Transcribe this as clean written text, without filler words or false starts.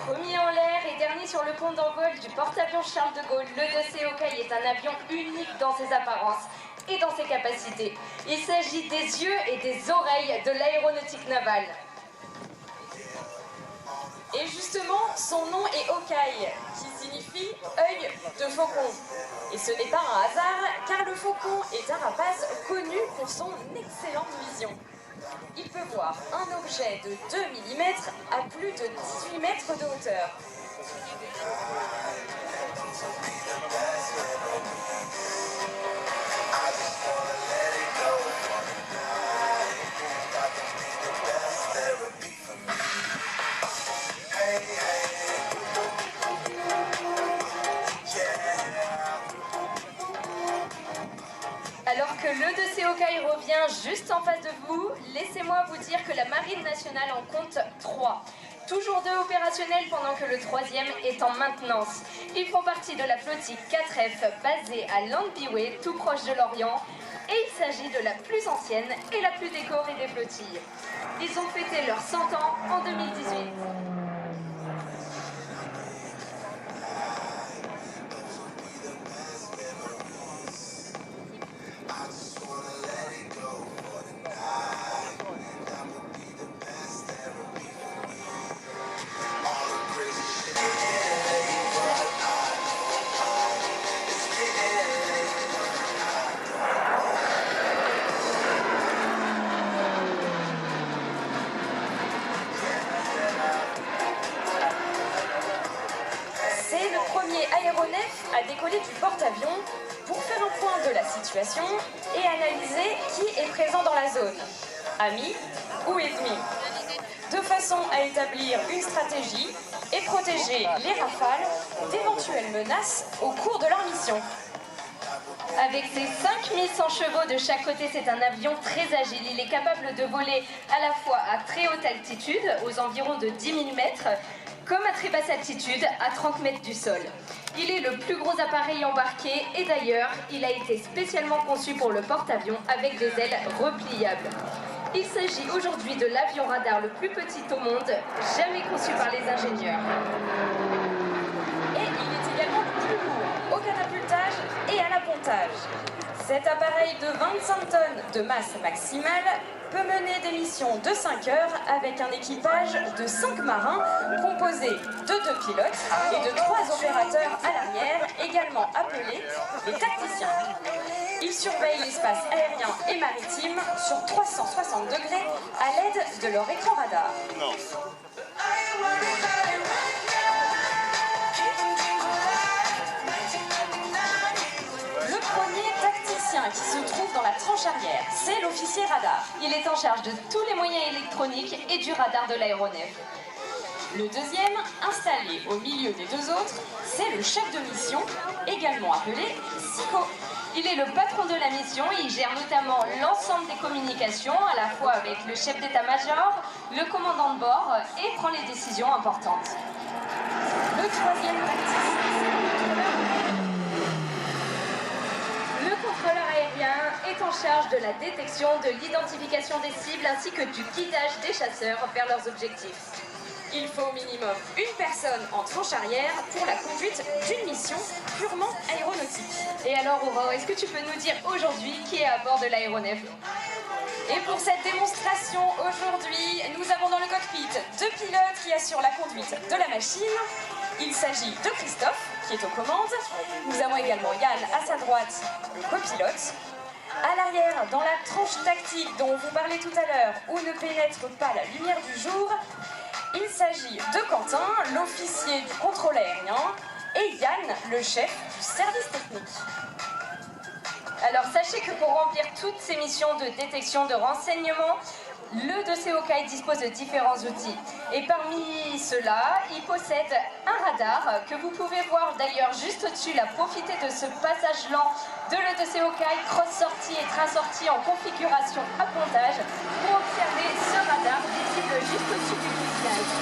Premier en l'air et dernier sur le pont d'envol du porte-avions Charles de Gaulle, le 2C Hawkeye est un avion unique dans ses apparences et dans ses capacités. Il s'agit des yeux et des oreilles de l'aéronautique navale. Et justement, son nom est Hawkeye, qui signifie œil de faucon. Et ce n'est pas un hasard, car le faucon est un rapace connu pour son excellente vision. Il peut voir un objet de 2 mm à plus de 18 mètres de hauteur. Alors que le 2C Hawkeye revient juste en face de vous, laissez-moi vous dire que la Marine nationale en compte 3. Toujours 2 opérationnels pendant que le 3e est en maintenance. Ils font partie de la flottille 4F basée à Lambyway, tout proche de Lorient. Et il s'agit de la plus ancienne et la plus décorée des flottilles. Ils ont fêté leurs 100 ans en 2018. Aéronef a décollé du porte-avions pour faire un point de la situation et analyser qui est présent dans la zone, amis ou ennemis, de façon à établir une stratégie et protéger les rafales d'éventuelles menaces au cours de leur mission. Avec ses 5100 chevaux de chaque côté, c'est un avion très agile. Il est capable de voler à la fois à très haute altitude, aux environs de 10 000 mètres, comme à très basse altitude, à 30 mètres du sol. Il est le plus gros appareil embarqué et d'ailleurs, il a été spécialement conçu pour le porte-avions avec des ailes repliables. Il s'agit aujourd'hui de l'avion radar le plus petit au monde, jamais conçu par les ingénieurs. Et il est également le plus lourd au catapultage et à l'appontage. Cet appareil de 25 tonnes de masse maximale peut mener des missions de 5 heures avec un équipage de 5 marins composé de 2 pilotes et de 3 opérateurs à l'arrière, également appelés les tacticiens. Ils surveillent l'espace aérien et maritime sur 360 degrés à l'aide de leur écran radar. Qui se trouve dans la tranche arrière, c'est l'officier radar. Il est en charge de tous les moyens électroniques et du radar de l'aéronef. Le deuxième, installé au milieu des 2 autres, c'est le chef de mission, également appelé SICO. Il est le patron de la mission et il gère notamment l'ensemble des communications, à la fois avec le chef d'état-major, le commandant de bord et prend les décisions importantes. Le troisième est en charge de la détection, de l'identification des cibles ainsi que du guidage des chasseurs vers leurs objectifs. Il faut au minimum une personne en tranche arrière pour la conduite d'une mission purement aéronautique. Et alors Aurore, est-ce que tu peux nous dire aujourd'hui qui est à bord de l'aéronef? Et pour cette démonstration aujourd'hui, nous avons dans le cockpit 2 pilotes qui assurent la conduite de la machine. Il s'agit de Christophe qui est aux commandes. Nous avons également Yann à sa droite, le copilote. À l'arrière, dans la tranche tactique dont on vous parlait tout à l'heure, où ne pénètre pas la lumière du jour, il s'agit de Quentin, l'officier du contrôle aérien, et Yann, le chef du service technique. Alors sachez que pour remplir toutes ces missions de détection de renseignement, le 2C Hawkeye dispose de différents outils. Et parmi ceux-là, il possède un radar que vous pouvez voir d'ailleurs juste au-dessus. Là, profitez de ce passage lent de le 2C Hawkeye, cross-sortie et train-sortie en configuration appontage pour observer ce radar visible juste au-dessus du fuselage.